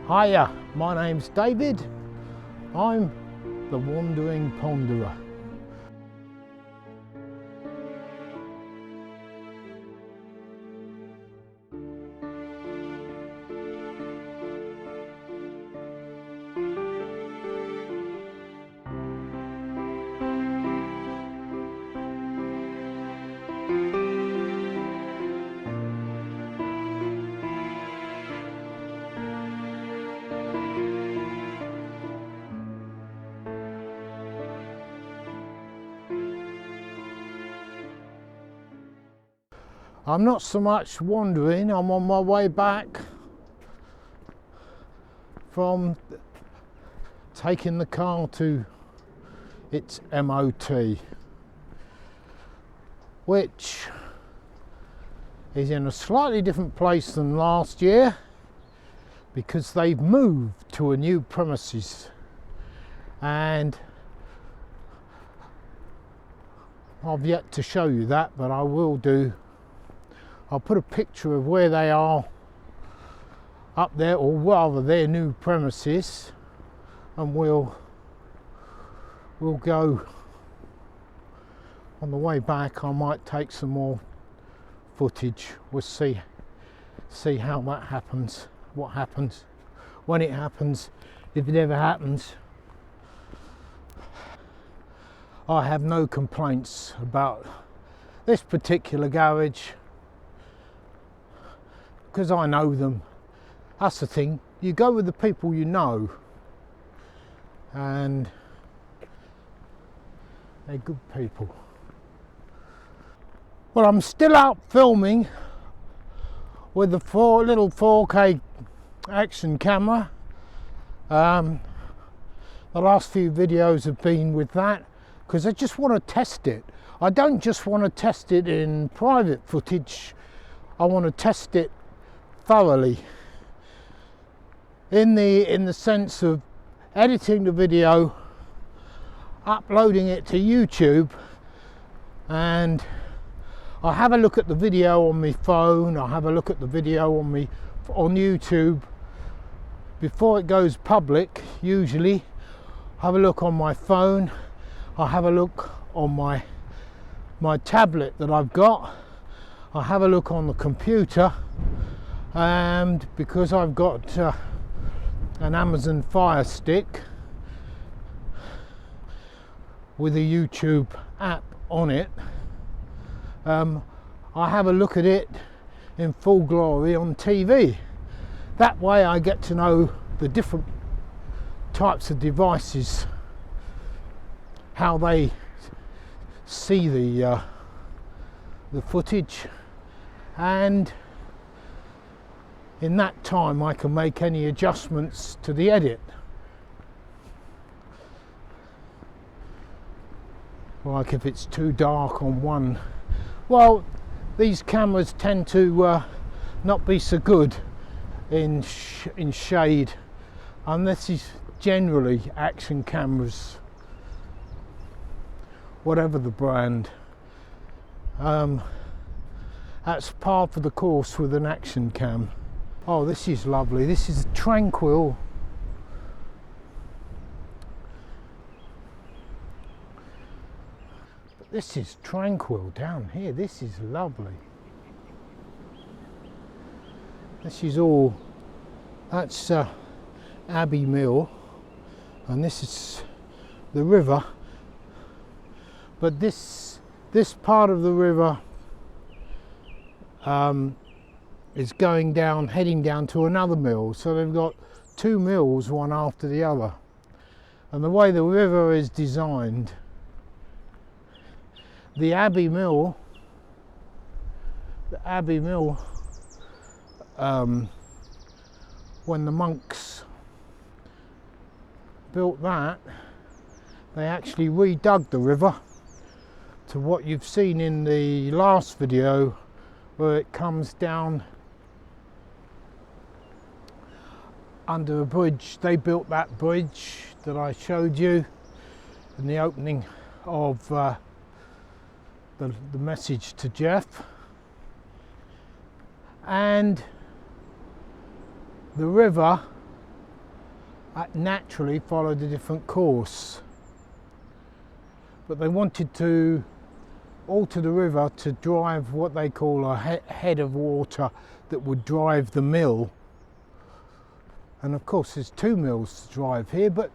Hiya, my name's David. I'm the Wandering Ponderer. I'm not so much wandering, I'm on my way back from taking the car to its MOT, which is in a slightly different place than last year because they've moved to a new premises, and I've yet to show you that, but I will do. I'll put a picture of where they are up there, or rather their new premises, and we'll go on the way back. I might take some more footage. We'll see how that happens, what happens, when it happens, if it ever happens. I have no complaints about this particular garage, because I know them. That's the thing, you go with the people you know, and they're good people. Well, I'm still out filming with the little 4K action camera. The last few videos have been with that because I just want to test it. I don't just want to test it in private footage, I want to test it thoroughly in the sense of editing the video, uploading it to YouTube, and I have a look at the video on my phone, I have a look at the video on YouTube before it goes public. Usually have a look on my phone, I have a look on my tablet that I've got, I have a look on the computer, and because I've got an Amazon Fire Stick with a YouTube app on it, I have a look at it in full glory on TV. That way I get to know the different types of devices, how they see the footage, and in that time I can make any adjustments to the edit. Like if it's too dark on one, well, these cameras tend to not be so good in shade, and this is generally action cameras, whatever the brand. That's par for the course with an action cam. Oh, this is lovely. This is tranquil. But this is tranquil down here. This is lovely. This is all, that's Abbey Mill, and this is the river. But this part of the river is going down, heading down to another mill. So they've got two mills, one after the other. And the way the river is designed, the Abbey Mill, when the monks built that, they actually redug the river to what you've seen in the last video, where it comes down under a bridge. They built that bridge that I showed you in the opening of the message to Jeff, and the river naturally followed a different course, but they wanted to alter the river to drive what they call a head of water that would drive the mill. And of course there's 2 mills to drive here, but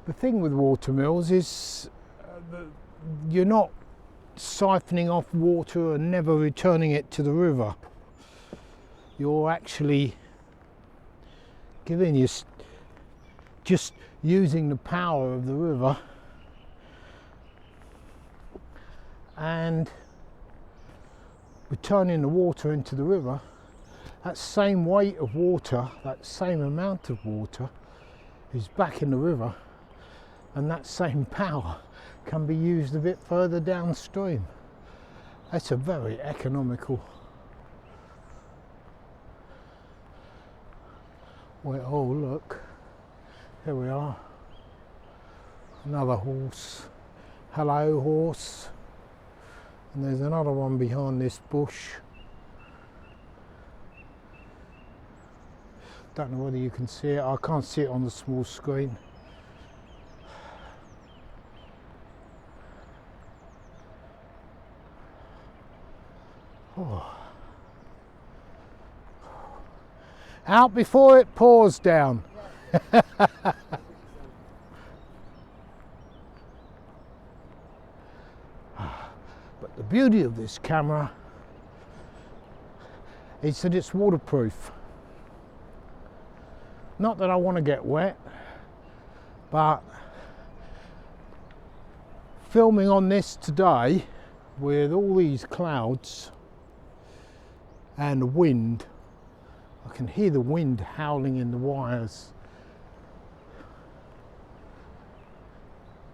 the thing with water mills is you're not siphoning off water and never returning it to the river. You're actually just using the power of the river and returning the water into the river. That same weight of water, that same amount of water is back in the river, and that same power can be used a bit further downstream. That's a very economical way. Oh look, here we are, another horse. Hello horse. And there's another one behind this bush. Don't know whether you can see it. I can't see it on the small screen. Oh. Out before it pours down. But the beauty of this camera is that it's waterproof. Not that I want to get wet, but filming on this today with all these clouds and wind, I can hear the wind howling in the wires.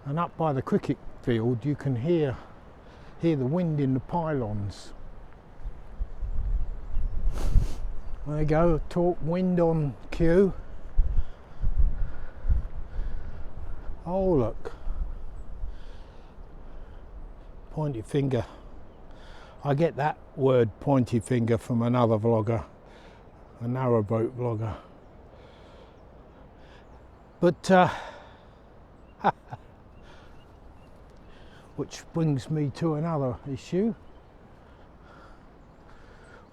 And up by the cricket field you can hear the wind in the pylons. There you go, talk wind on cue. Oh look, pointy finger. I get that word pointy finger from another vlogger, a narrowboat vlogger. But which brings me to another issue.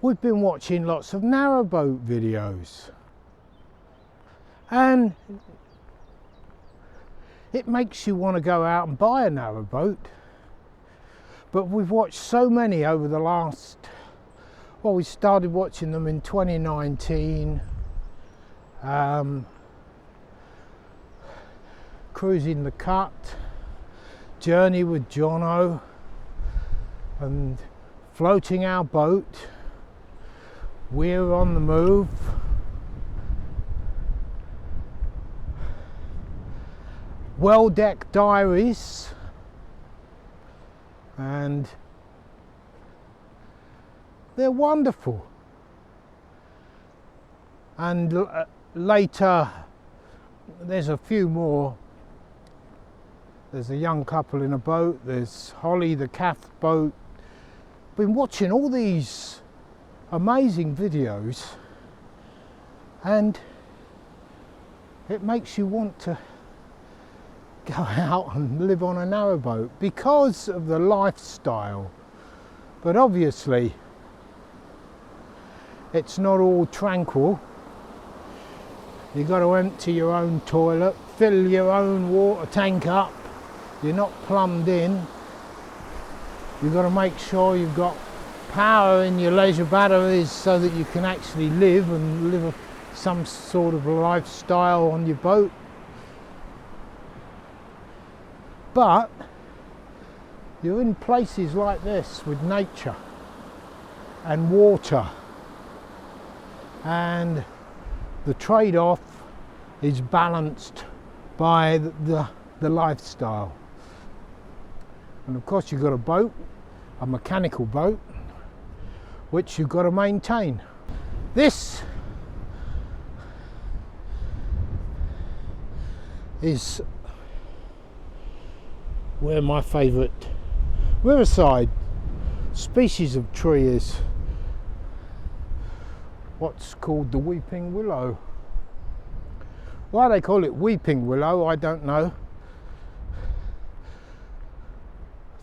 We've been watching lots of narrowboat videos, and it makes you want to go out and buy a narrowboat. But we've watched so many over the last, well, we started watching them in 2019, Cruising the Cut, Journey with Jono, and Floating Our Boat, We're on the Move, Well Deck Diaries, and they're wonderful. And later there's a few more. There's a young couple in a boat, there's Holly the calf boat. Been watching all these amazing videos, and it makes you want to go out and live on a narrowboat because of the lifestyle. But obviously it's not all tranquil. You've got to empty your own toilet, fill your own water tank up. You're not plumbed in. You've got to make sure you've got power in your leisure batteries so that you can actually live some sort of lifestyle on your boat. But you're in places like this with nature and water, and the trade-off is balanced by the lifestyle. And of course you've got a boat, a mechanical boat, which you've got to maintain. This is where my favourite riverside species of tree is. What's called the weeping willow. Why they call it weeping willow, I don't know.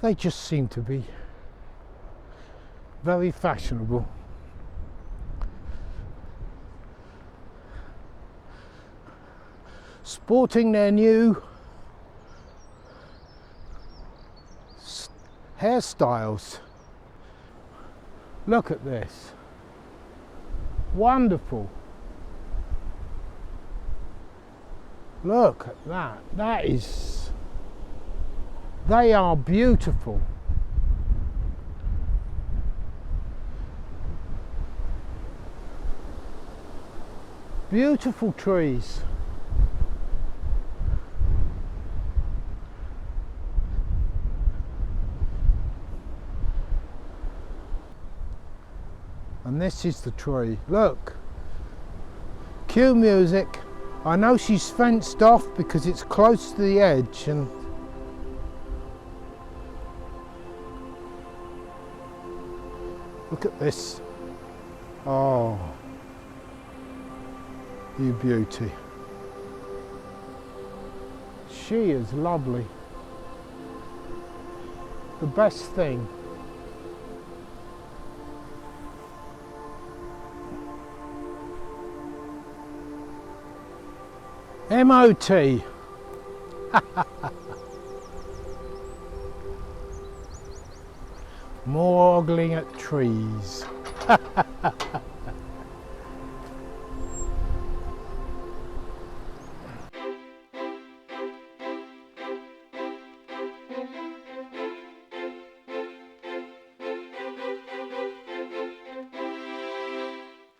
They just seem to be very fashionable. Sporting their new hairstyles. Look at this. Wonderful. Look at that. That is... They are beautiful. Beautiful trees. And this is the tree. Look. Cue music. I know she's fenced off because it's close to the edge, and look at this. Oh, you beauty. She is lovely. The best thing. MOT. More ogling at trees.